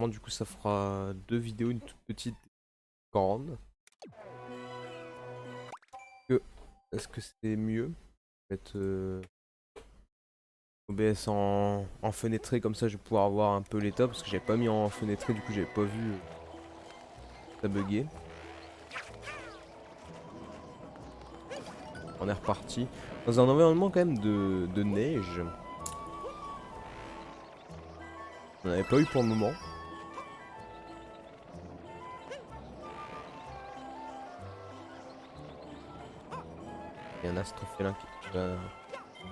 Bon, du coup, ça fera deux vidéos, une toute petite et une grande. Est-ce que c'est mieux? Mettre OBS en fenêtré, comme ça je vais pouvoir voir un peu l'état, parce que j'avais pas mis en fenêtré, du coup j'avais pas vu ça bugger. On est reparti. Dans un environnement quand même de neige. On n'en avait pas eu pour le moment. Il y a un astrofélin qui...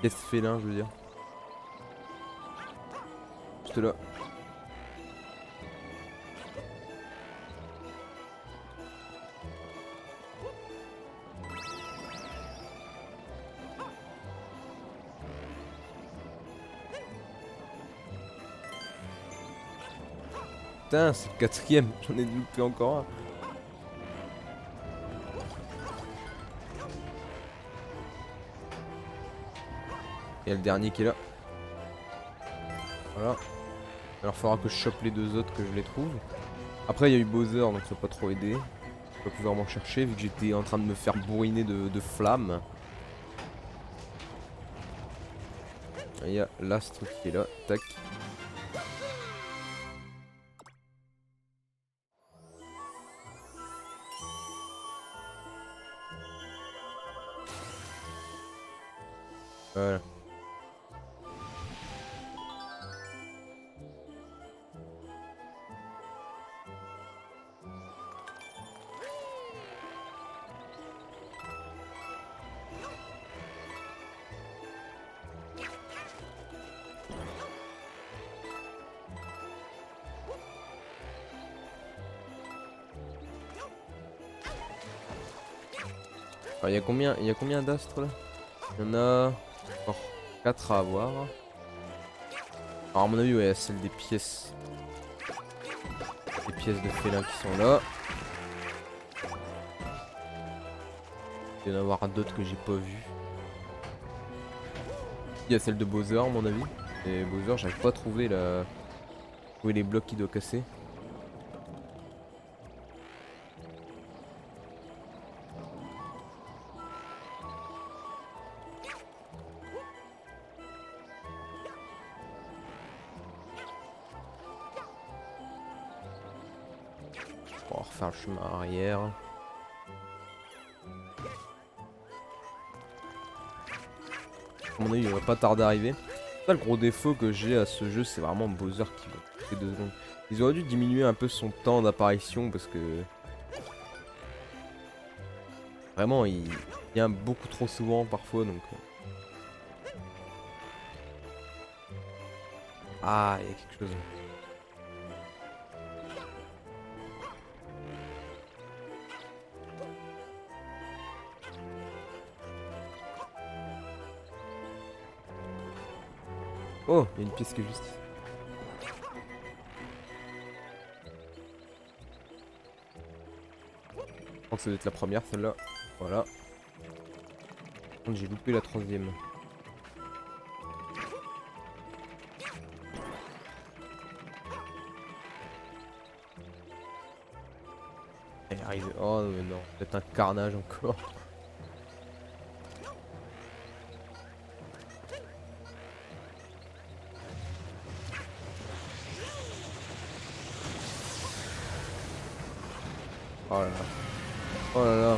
Pièce félin, je veux dire. Juste là. Putain, c'est le quatrième, j'en ai loupé encore un. Il y a le dernier qui est là. Voilà. Alors il faudra que je chope les deux autres, que je les trouve. Après il y a eu Bowser, donc ça n'a pas trop aidé. Je vais pas pouvoir m'en chercher vu que j'étais en train de me faire bourriner de flammes. Il y a l'astre qui est là, tac. Voilà. Alors, il y a combien d'astres là? Il y en a encore 4 à avoir. Alors à mon avis, ouais, celle des pièces. Les pièces de félin qui sont là. Il y en a avoir d'autres que j'ai pas vues. Il y a celle de Bowser à mon avis. Et Bowser, j'arrive pas à trouver trouver les blocs qu'il doit casser. On va refaire le chemin arrière. À mon avis, il va pas tarder à arriver. Ça, le gros défaut que j'ai à ce jeu, c'est vraiment Bowser qui va coûter 2 secondes. Ils auraient dû diminuer un peu son temps d'apparition parce que vraiment il vient beaucoup trop souvent parfois donc. Ah, il y a quelque chose. Oh, il y a une pièce qui est juste ici. Je crois que ça doit être la première celle-là. Voilà. Par contre, j'ai loupé la troisième. Elle arrive. Oh mais non, peut-être un carnage encore. Oh là là. Oh là là.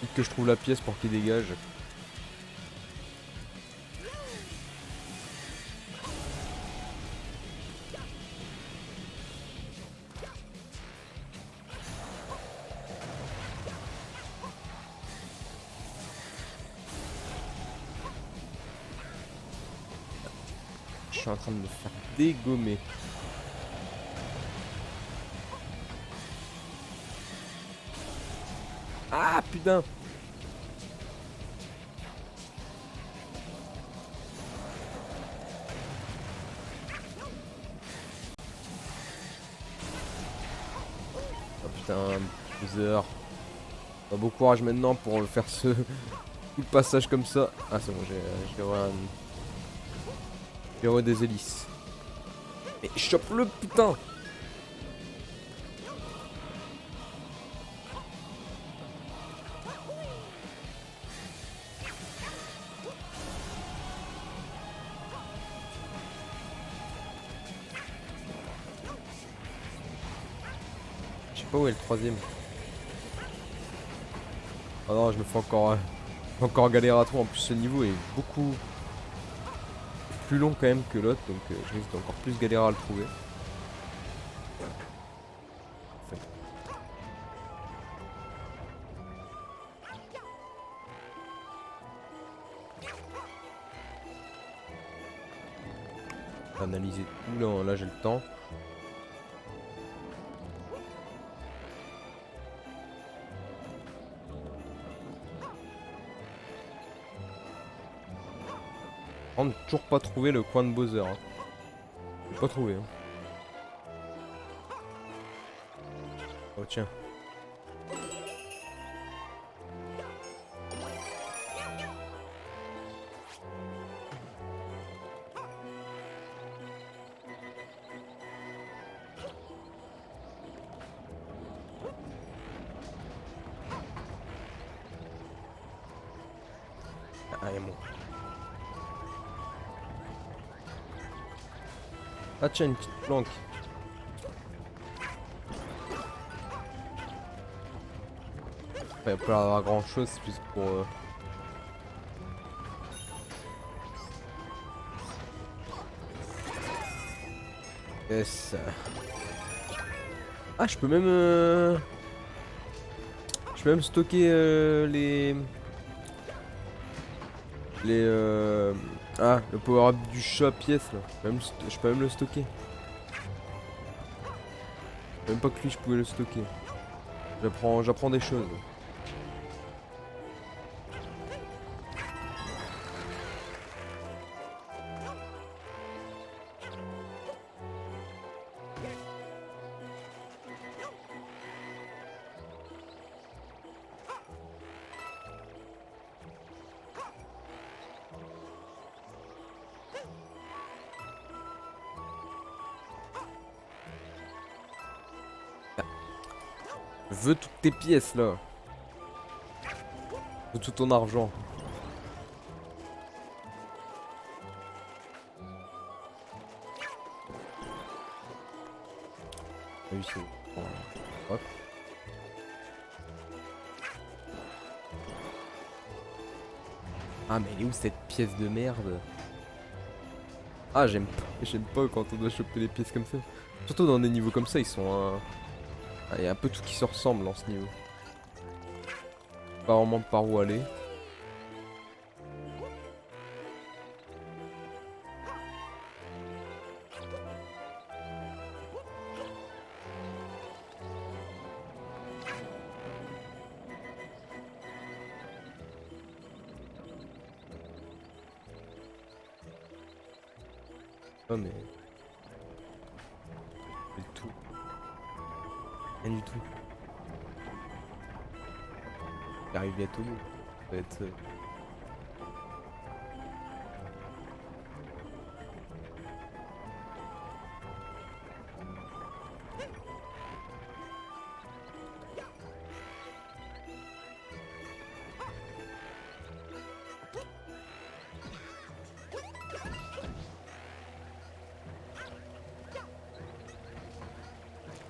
Vite que je trouve la pièce pour qu'il dégage. Je suis en train de me faire dégommer. Ah putain. Oh putain, Bowser. Pas beau courage maintenant pour faire tout le passage comme ça. Ah c'est bon, j'ai des hélices. Mais chope-le, putain. Je sais pas où est le troisième. Oh non, je me fais encore galérer à trop. En plus, ce niveau est beaucoup plus long quand même que l'autre, donc je risque d'encore plus galérer à le trouver. Analyser tout, là j'ai le temps. On n'a toujours pas trouvé le coin de Bowser. Hein. J'ai pas trouvé. Hein. Oh tiens. Ah, et bon. Ah tiens, une petite planque. Il n'y a pas avoir grand chose, c'est juste pour... Yes. Ah, je peux même... Je peux même stocker les... Ah, le power-up du chat pièce là. Je peux même le stocker. Même pas que lui, je pouvais le stocker. J'apprends des choses. Je veux toutes tes pièces là. Je veux tout ton argent. Ah oui, c'est bon. Hop. Ah mais elle est où cette pièce de merde? Ah j'aime pas quand on doit choper les pièces comme ça. Surtout dans des niveaux comme ça, ils sont... Ah, y a un peu tout qui se ressemble dans ce niveau. Pas vraiment par où aller. Oh mais... Du tout. Rien du tout. J'arrive bientôt au bout. Ça va être...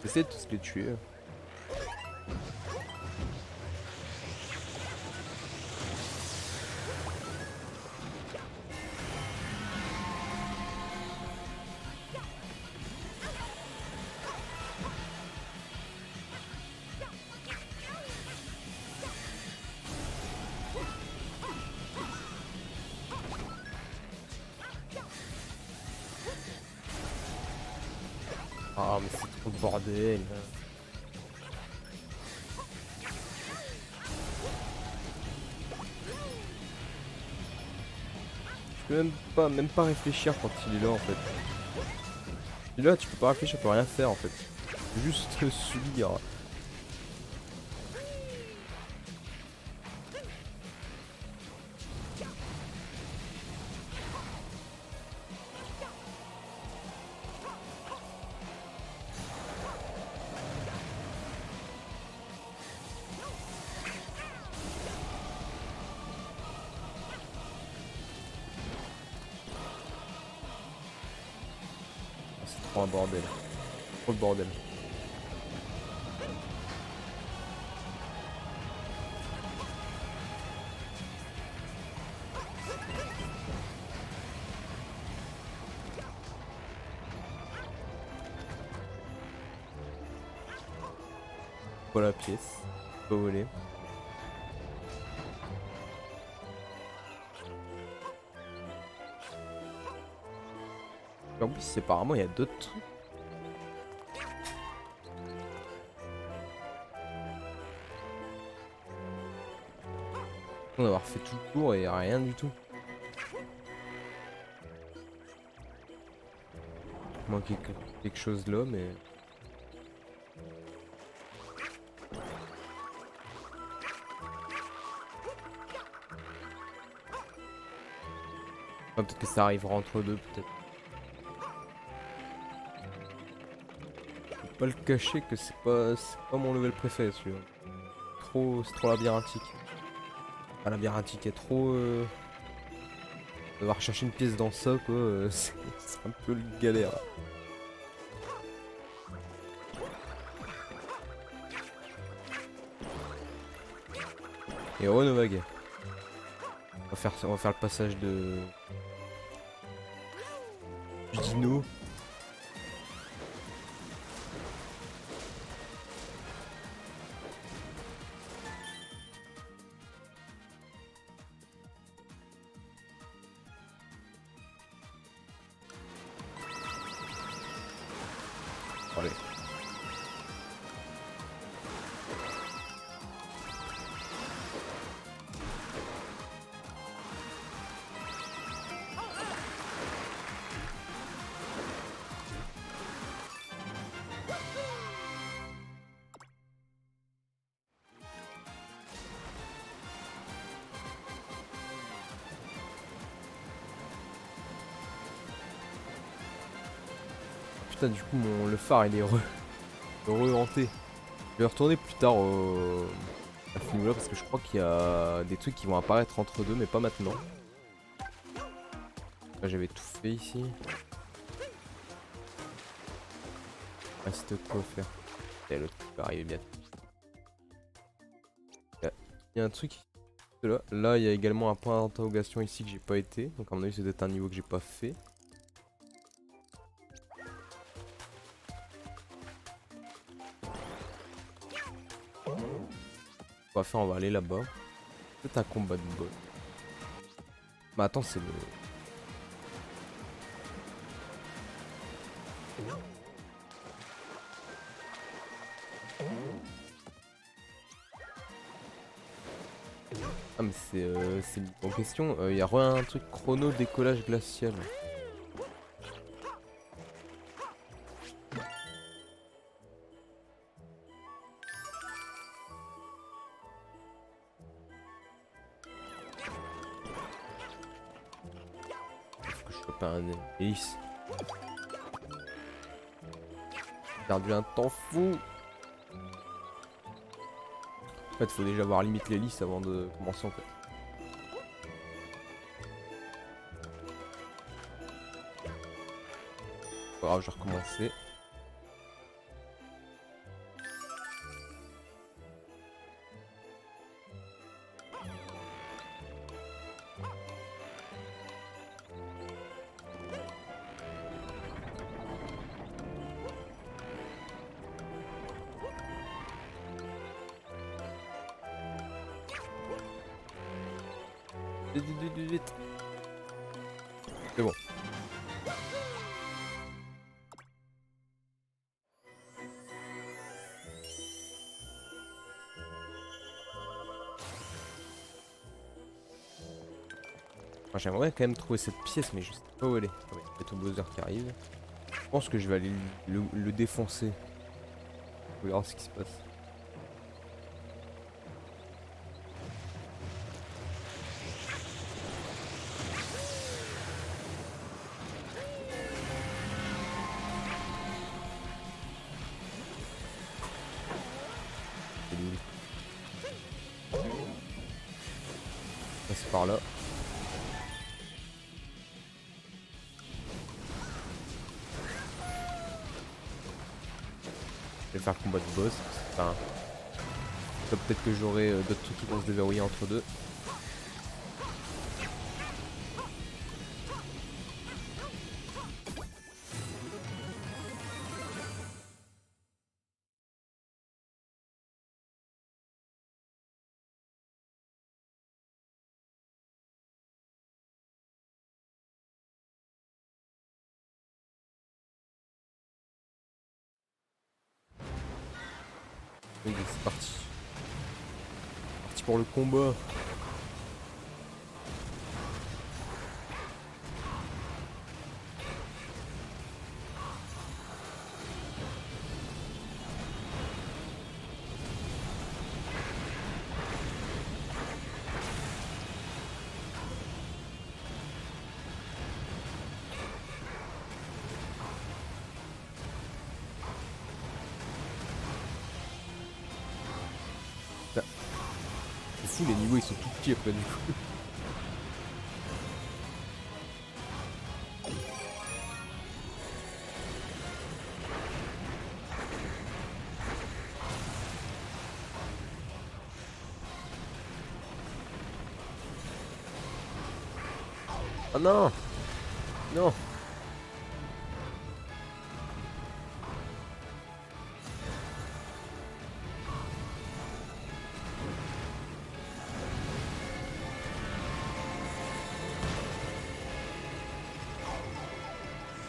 J'essaie de tous les tuer. Ah mais c'est trop le bordel. Je peux même pas réfléchir quand il est là en fait. Il est là, tu peux pas réfléchir, tu peux rien faire en fait. Juste subir. trop un bordel. Trop le bordel. Voilà la pièce. Pas voler. En plus, apparemment, il y a d'autres trucs. On va avoir fait tout le tour et rien du tout. Il manque quelque chose là, mais. Enfin, peut-être que ça arrivera entre deux, peut-être. Faut pas le cacher que c'est pas mon level préféré celui-là. C'est trop labyrinthique. Enfin, labyrinthique est trop. Devoir chercher une pièce dans ça, quoi, c'est un peu le galère. Et Renovag. On va faire le passage de. Du dino. Allez. Putain, du coup, le phare il est re-hanté. Je vais retourner plus tard à ce niveau là parce que je crois qu'il y a des trucs qui vont apparaître entre deux, mais pas maintenant. Là, j'avais tout fait ici. Reste quoi faire. Et l'autre qui va arriver bientôt. Il y a un truc là. Là, il y a également un point d'interrogation ici que j'ai pas été. Donc, à mon avis, c'est peut-être un niveau que j'ai pas fait. On va faire, on va aller là-bas. Peut-être un combat de boss. Mais attends, c'est le. Ah, mais c'est une bonne question. Il y a un truc chrono décollage glacial. Faut que je chope un hélice. J'ai perdu un temps fou. En fait, faut déjà voir limite l'hélice avant de commencer en fait. Pas grave, je vais recommencer. Vite, vite, vite, vite. C'est bon. Enfin, j'aimerais quand même trouver cette pièce, mais je sais pas où elle est. Ah ouais, il y a tout Bowser qui arrive. Je pense que je vais aller le défoncer. On verra ce qui se passe. Passe par là. Je vais faire le combat de boss. Enfin, peut-être que j'aurai d'autres trucs qui vont se déverrouiller entre deux. Oui, c'est parti. Parti pour le combat. Putain, c'est fou, les niveaux ils sont tout petits après du coup. Oh non! Non!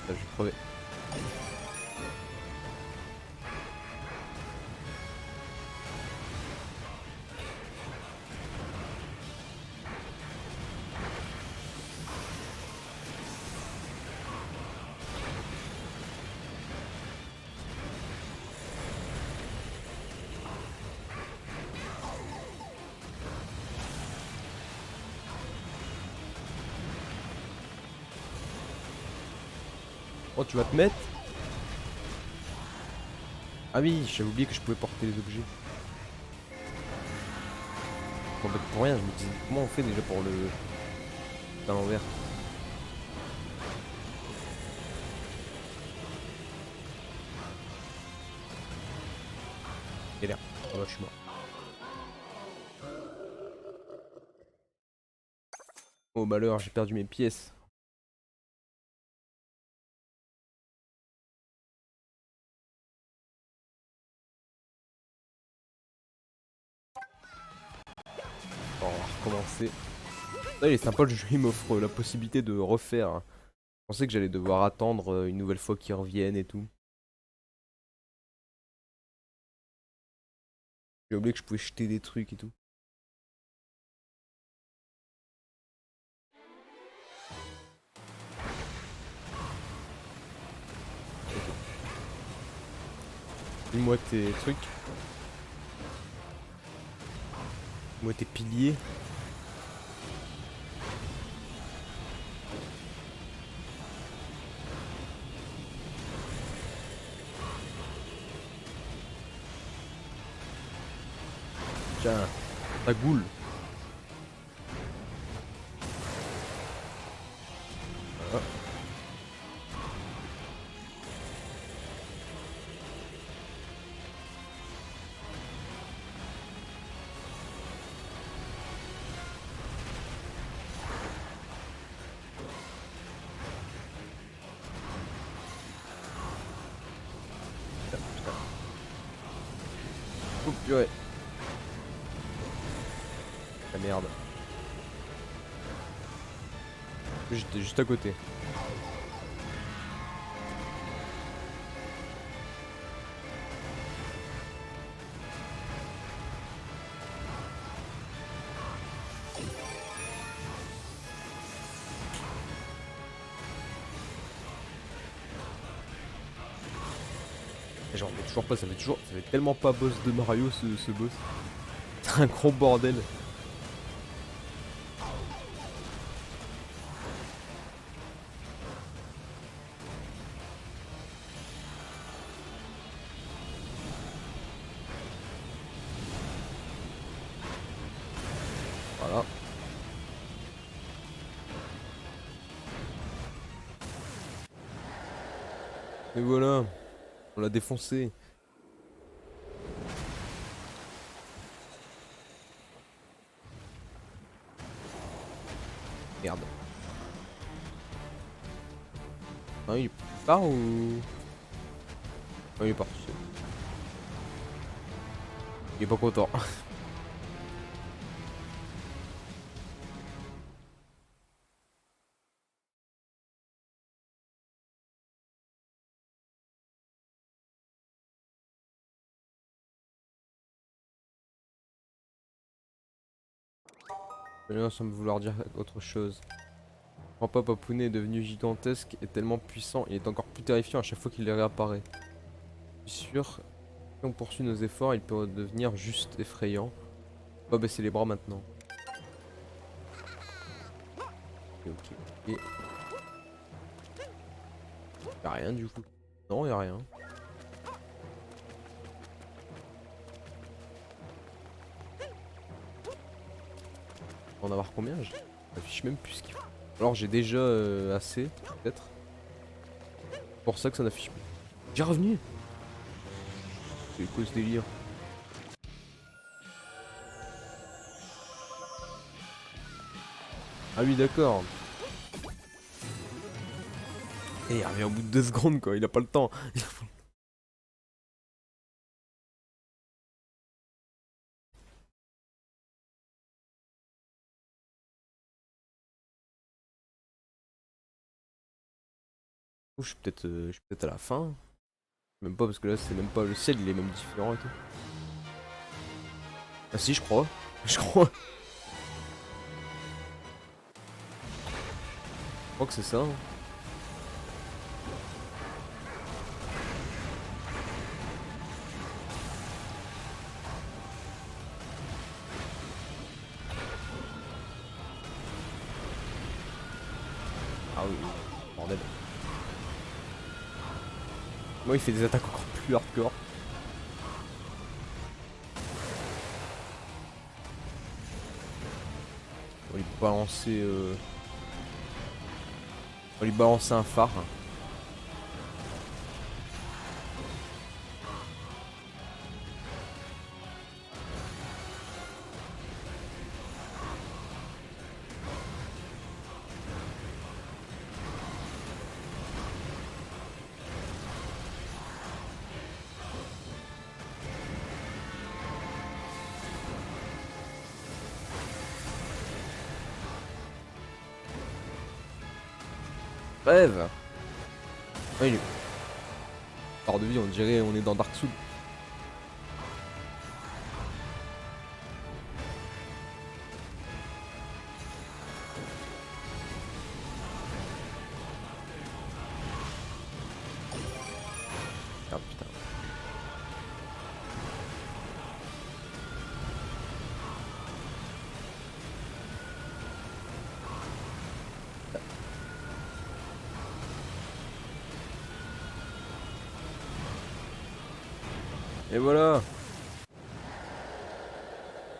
Là, je vais crever. Oh, tu vas te mettre? Ah oui, j'avais oublié que je pouvais porter les objets. Je m'embête pour rien, je me disais comment on fait déjà pour le... à l'envers. Et là, oh bah je suis mort. Oh malheur, j'ai perdu mes pièces. Bon, on va recommencer. Là, il est sympa le jeu, il m'offre la possibilité de refaire. Je pensais que j'allais devoir attendre une nouvelle fois qu'ils reviennent et tout. J'ai oublié que je pouvais jeter des trucs et tout. Dis-moi tes trucs. Dis-moi tes piliers. Tiens, ta goule. Voilà. Putain. Oh purée. La merde. J'étais juste à côté. Et j'en reviens toujours pas, ça fait tellement pas boss de Mario ce boss. C'est un gros bordel. Voilà. Et voilà, on l'a défoncé. Ah, il part ou... Ah, il est parti. Il est pas content. Maintenant, ça semble vouloir dire autre chose. Papa Papounet est devenu gigantesque et tellement puissant, il est encore plus terrifiant à chaque fois qu'il réapparaît. Je suis sûr, si on poursuit nos efforts, il peut devenir juste effrayant. On va baisser les bras maintenant. Ok. Y'a rien du coup. Non, y'a rien. On va en avoir combien? Je m'affiche même plus ce qu'il faut. Alors j'ai déjà assez, peut-être. C'est pour ça que ça n'affiche plus. J'ai revenu. C'est quoi ce délire? Ah oui d'accord. Et il revient au bout de 2 secondes quoi, il a pas le temps. Je suis peut-être à la fin. Même pas parce que là c'est même pas le ciel, il est même différent et tout. Ah si je crois. Je crois. Je crois que c'est ça. Hein. Ah oui, bordel. Moi il fait des attaques encore plus hardcore. On va lui balancer on va lui balancer un phare. Rêve. Ah, il est... Hors de vie, on dirait on est dans Dark Souls. Ah putain. Et voilà.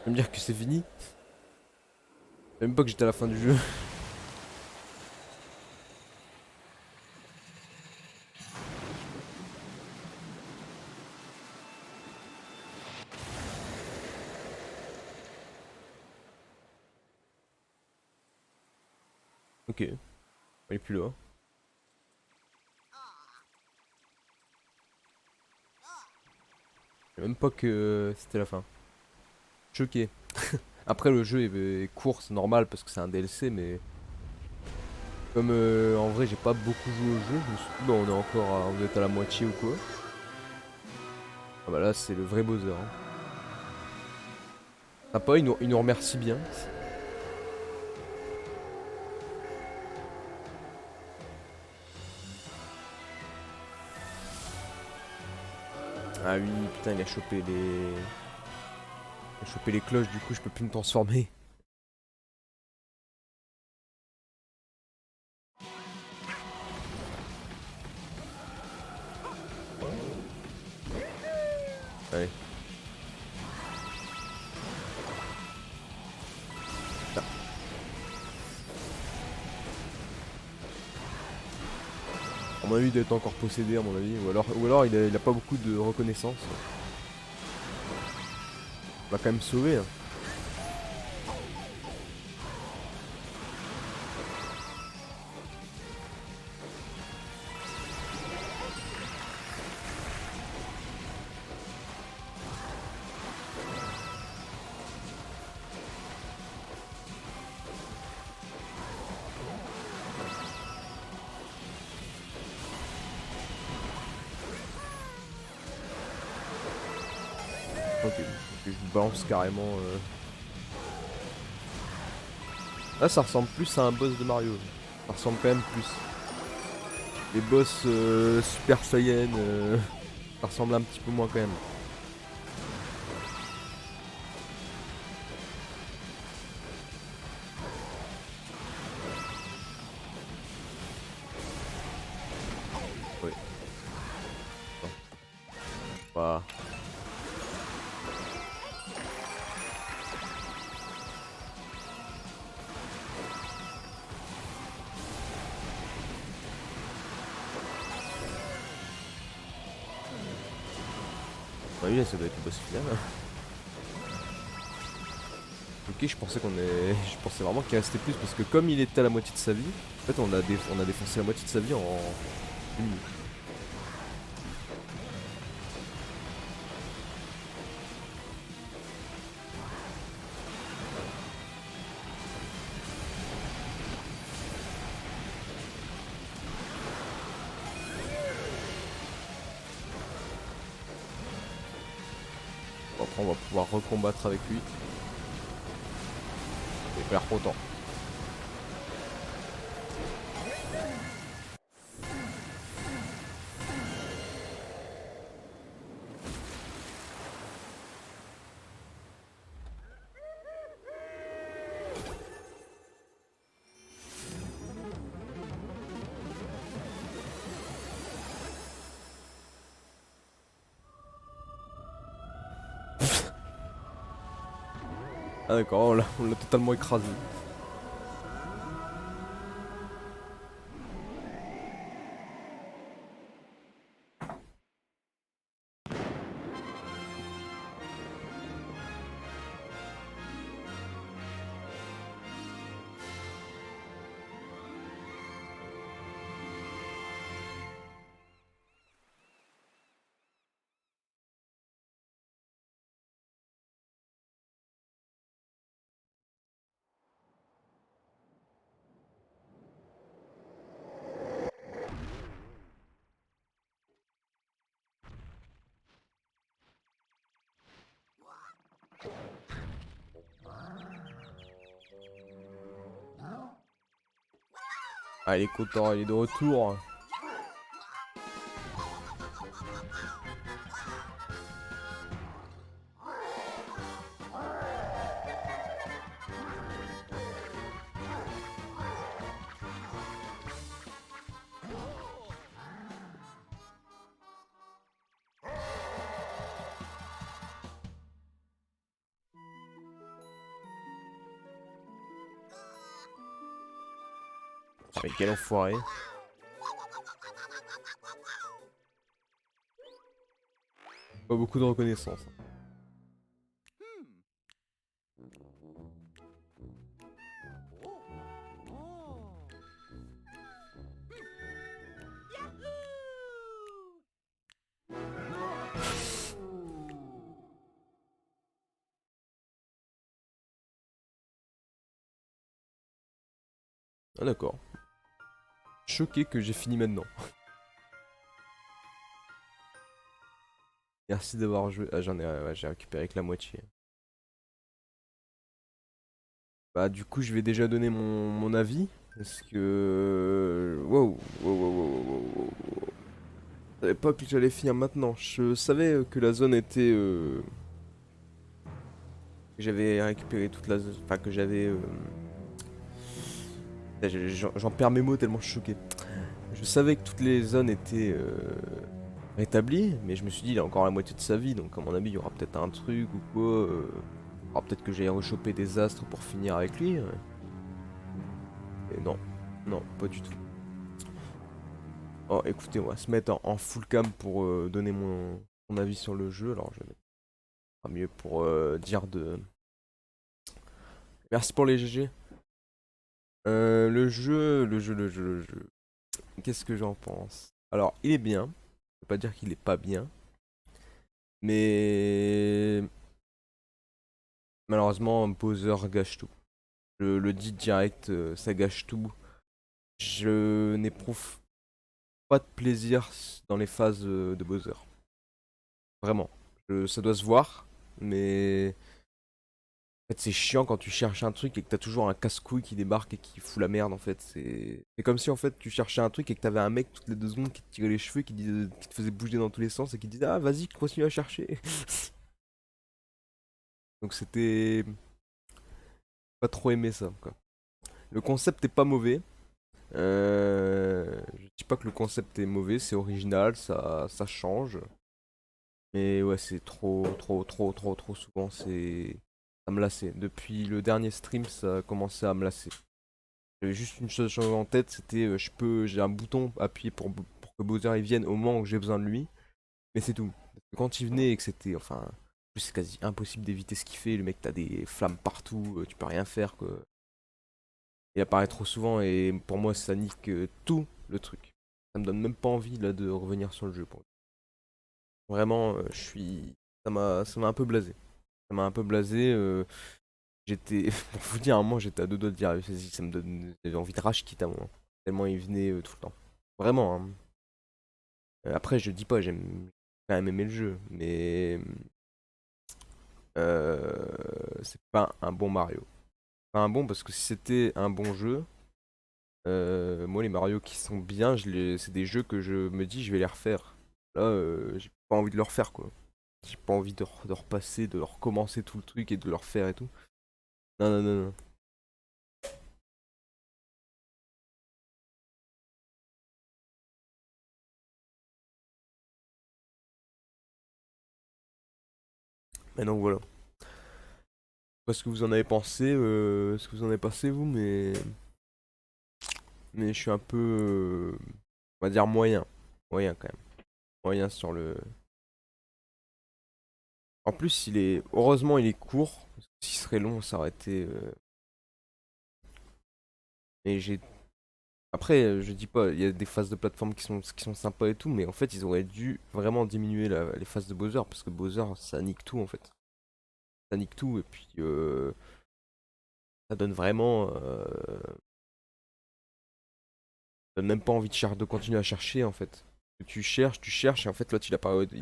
Je vais me dire que c'est fini. Même pas que j'étais à la fin du jeu. Ok. Il est plus là. Je savais même pas que c'était la fin. Choqué. Après le jeu est court, c'est normal parce que c'est un DLC, mais comme en vrai j'ai pas beaucoup joué au jeu, je me suis dit bah on est encore on doit être à la moitié ou quoi. Ah bah là c'est le vrai Bowser. Hein. Sympa, il nous remercie bien. Ah oui, putain il a chopé les... Il a chopé les cloches, du coup je peux plus me transformer. Allez. Putain. À mon avis il doit être encore possédé à mon avis, ou alors il a pas beaucoup de reconnaissance. On l'a quand même sauvé. Hein. Ok, ok, je vous balance carrément. Là, ça ressemble plus à un boss de Mario. Ça ressemble quand même plus. Les boss Super Saiyan, ça ressemble un petit peu moins quand même. Oui. Voilà. Oui, là, ça doit être le boss final. Ok, je pensais je pensais vraiment qu'il restait plus parce que comme il était à la moitié de sa vie, en fait on a défoncé la moitié de sa vie en 1 minute. Bon, après on va pouvoir recombattre avec lui. Il a l'air content. Ah d'accord, on l'a totalement écrasé. Ah, il est content, il est de retour. Ah, mais quel enfoiré. Pas beaucoup de reconnaissance. Ah d'accord. Choqué que j'ai fini maintenant. Merci d'avoir joué. Ah j'en ai, ouais, j'ai récupéré que la moitié. Bah du coup je vais déjà donner mon avis. Parce que... Wow, wow, wow, wow, wow, wow, wow. Je savais pas que j'allais finir maintenant. Je savais que la zone était... que j'avais récupéré toute la zone... Enfin que j'avais... J'en perds mes mots tellement je suis choqué. Je savais que toutes les zones étaient rétablies, mais je me suis dit il a encore la moitié de sa vie, donc à mon avis il y aura peut-être un truc ou quoi. Alors peut-être que j'ai rechoper des astres pour finir avec lui. Et non, non, pas du tout. Oh écoutez, on va se mettre en full cam pour donner mon avis sur le jeu. Alors je vais mettre mieux pour dire de... Merci pour les GG. Le jeu. Qu'est-ce que j'en pense? Alors, il est bien. Je peux pas dire qu'il est pas bien. Mais malheureusement, Bowser gâche tout. Je le dis direct, ça gâche tout. Je n'éprouve pas de plaisir dans les phases de Bowser. Vraiment. Ça doit se voir. mais en fait c'est chiant quand tu cherches un truc et que t'as toujours un casse-couille qui débarque et qui fout la merde en fait. C'est comme si en fait tu cherchais un truc et que t'avais un mec toutes les 2 secondes qui te tirait les cheveux, qui te faisait bouger dans tous les sens et qui te disait ah vas-y continue à chercher. Donc c'était pas trop aimé ça quoi. Le concept est pas mauvais. Je dis pas que le concept est mauvais, c'est original, ça change. Mais ouais, c'est trop souvent, ça me lassait. Depuis le dernier stream, ça a commencé à me lasser. J'avais juste une chose en tête, c'était j'ai un bouton appuyé pour que Bowser il vienne au moment où j'ai besoin de lui, mais c'est tout. Parce que quand il venait et que c'était, enfin, en plus, c'est quasi impossible d'éviter ce qu'il fait. Le mec, t'as des flammes partout, tu peux rien faire quoi. Il apparaît trop souvent et pour moi, ça nique tout le truc. Ça me donne même pas envie là de revenir sur le jeu. Vraiment, ça m'a un peu blasé. Ça m'a un peu blasé. J'étais, pour vous dire, à un moment, j'étais à deux doigts de dire, vas-y, ça me donne, j'avais envie de rage quitte à moi. Tellement il venait tout le temps. Vraiment, hein. Après, je dis pas, j'aime quand même aimer le jeu, mais c'est pas un bon Mario. Pas un bon parce que si c'était un bon jeu, moi les Mario qui sont bien, c'est des jeux que je me dis je vais les refaire. Là, j'ai pas envie de le refaire quoi. J'ai pas envie de repasser, de recommencer tout le truc et de le refaire et tout. Non, non, non, non. Mais donc voilà. Je sais pas ce que vous en avez pensé, ce que vous en avez pensé vous, mais je suis un peu, on va dire moyen. Moyen quand même. Moyen sur le. En plus, heureusement, il est court. Parce que s'il serait long, ça aurait été. Mais j'ai. Après, je dis pas, il y a des phases de plateforme qui sont sympas et tout, mais en fait, ils auraient dû vraiment diminuer les phases de Bowser, parce que Bowser, ça nique tout en fait. Ça nique tout, et puis ça donne vraiment. Ça donne même pas envie de continuer à chercher en fait. Tu cherches, et en fait, l'autre il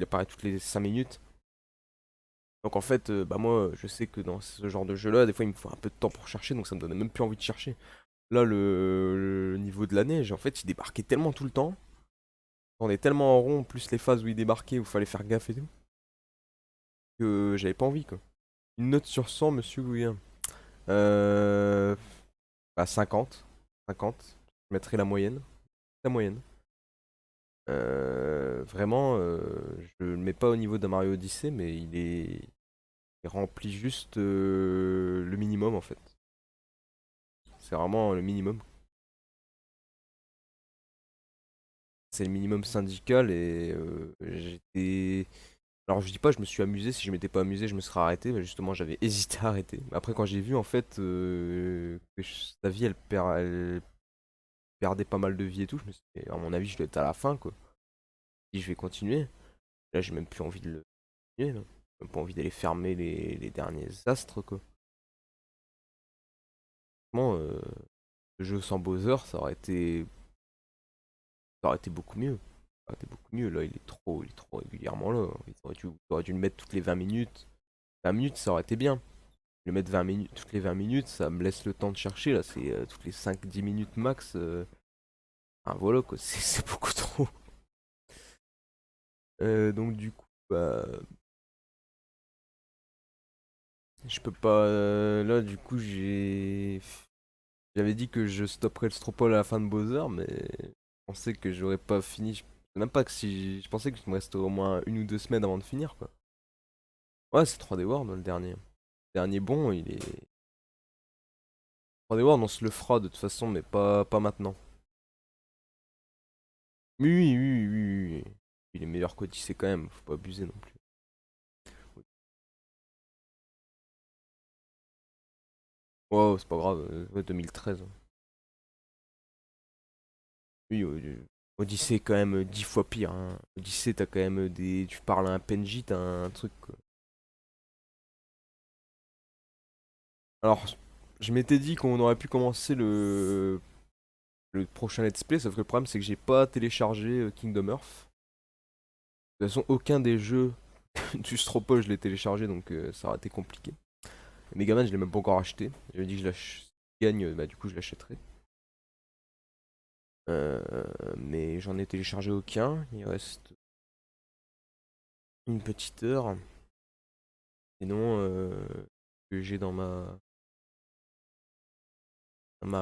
apparaît toutes les 5 minutes. Donc en fait, bah moi, je sais que dans ce genre de jeu-là, des fois, il me faut un peu de temps pour chercher, donc ça me donnait même plus envie de chercher. Là, le niveau de la neige, en fait, il débarquait tellement tout le temps. On est tellement en rond, plus les phases où il débarquait, où il fallait faire gaffe et tout, que j'avais pas envie, quoi. Une note sur 100, monsieur Gouyen. Euh... Bah 50. 50. Je mettrais la moyenne. La moyenne. Vraiment, je le mets pas au niveau d'un Mario Odyssey, mais il remplit juste le minimum, en fait. C'est vraiment le minimum. C'est le minimum syndical et j'étais. Alors je dis pas je me suis amusé, si je m'étais pas amusé je me serais arrêté, mais justement j'avais hésité à arrêter. Après quand j'ai vu en fait que sa vie elle perdait pas mal de vie et tout, je me suis dit, à mon avis je dois être à la fin quoi. Si je vais continuer, là j'ai même plus envie de le continuer, là. J'ai même pas envie d'aller fermer les derniers astres quoi. Franchement, le jeu sans Bowser ça aurait été beaucoup mieux. Ça aurait été beaucoup mieux, là il est trop régulièrement là. Ils auraient dû le mettre toutes les 20 minutes. 20 minutes ça aurait été bien. Le mettre 20 minutes, toutes les 20 minutes, ça me laisse le temps de chercher. Là, c'est toutes les 5-10 minutes max. Ah, voilà quoi, c'est beaucoup trop. Donc, du coup, bah, je peux pas. Là, du coup, j'avais dit que je stopperais le Stropole à la fin de Bowser, mais je pensais que j'aurais pas fini. Je sais même pas que si. Je pensais qu'il me restait au moins 1 ou 2 semaines avant de finir, quoi. Ouais, c'est 3D World, le dernier. Le dernier bon, il est. 3D World, on se le fera de toute façon, mais pas maintenant. Oui, oui, oui, oui, oui, oui. Il est meilleur qu'Odyssey quand même, faut pas abuser non plus. Ouais, c'est pas grave, ouais, 2013. Oui, Odyssey est quand même 10 fois pire, hein. Odyssey, t'as quand même des. Tu parles à un PNJ, t'as un truc quoi. Alors, je m'étais dit qu'on aurait pu commencer le prochain let's play, sauf que le problème c'est que j'ai pas téléchargé Kingdom Hearts. De toute façon, aucun des jeux Du Stropole, je l'ai téléchargé donc ça aurait été compliqué. Megaman, je l'ai même pas encore acheté. J'avais dit que si je gagne, bah du coup je l'achèterai. Euh, mais j'en ai téléchargé aucun. Il reste une petite heure. Sinon, que j'ai dans ma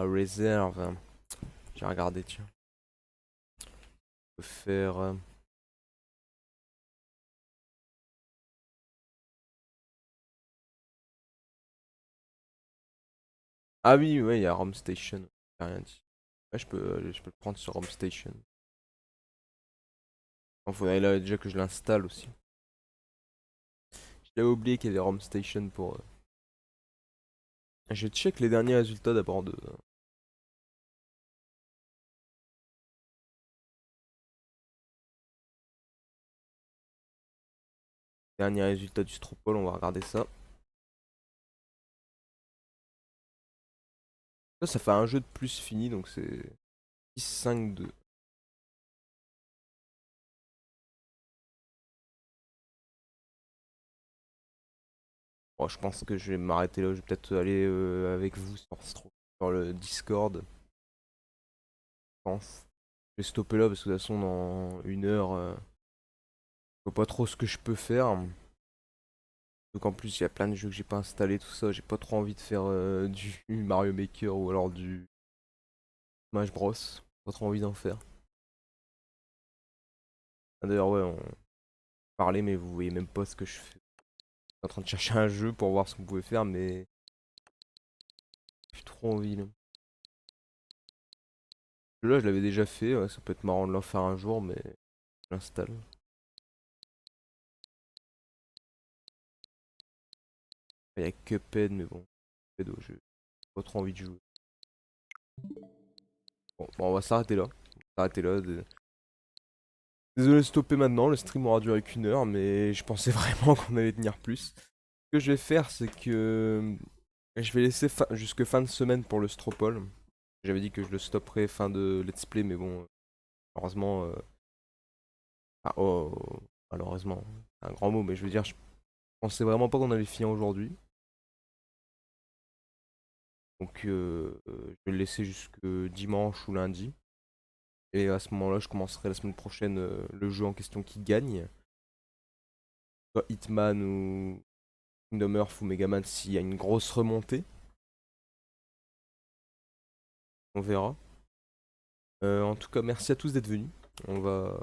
réserve. J'ai regardé, tiens. On peut faire. Ah oui, ouais, il y a Rome Station. J'ai rien dit. Ouais, je peux le prendre sur Rome Station. Il faudrait là déjà que je l'installe aussi. J'avais oublié qu'il y avait Rome Station pour. Je check les derniers résultats d'abord de. Derniers résultats du Stropole, on va regarder ça. Ça fait un jeu de plus fini, donc c'est 6-5-2. Bon, je pense que je vais m'arrêter là. Je vais peut-être aller avec vous sur le Discord. Je pense. Je vais stopper là parce que de toute façon, dans une heure, je vois pas trop ce que je peux faire. Donc en plus, il y a plein de jeux que j'ai pas installé, tout ça. J'ai pas trop envie de faire du Mario Maker ou alors du Smash Bros. Pas trop envie d'en faire. Ah, d'ailleurs, ouais, on parlait, mais vous voyez même pas ce que je fais. Je suis en train de chercher un jeu pour voir ce qu'on pouvait faire, mais j'ai trop envie là. Là, je l'avais déjà fait, ouais, ça peut être marrant de l'en faire un jour, mais je l'installe. Il y a Cuphead, mais bon, Cuphead, ouais, j'ai pas trop envie de jouer. Bon, on va s'arrêter là. Désolé de stopper maintenant, le stream aura duré qu'une heure, mais je pensais vraiment qu'on allait tenir plus. Ce que je vais faire, c'est que je vais laisser jusque fin de semaine pour le Stropole. J'avais dit que je le stopperais fin de let's play, mais bon, malheureusement. Ah, oh, malheureusement, c'est un grand mot, mais je veux dire, je pensais vraiment pas qu'on allait finir aujourd'hui. Donc, je vais le laisser jusque dimanche ou lundi. Et à ce moment-là, je commencerai la semaine prochaine le jeu en question qui gagne. Soit Hitman ou Kingdom Hearts ou Megaman s'il y a une grosse remontée. On verra. En tout cas, merci à tous d'être venus. On va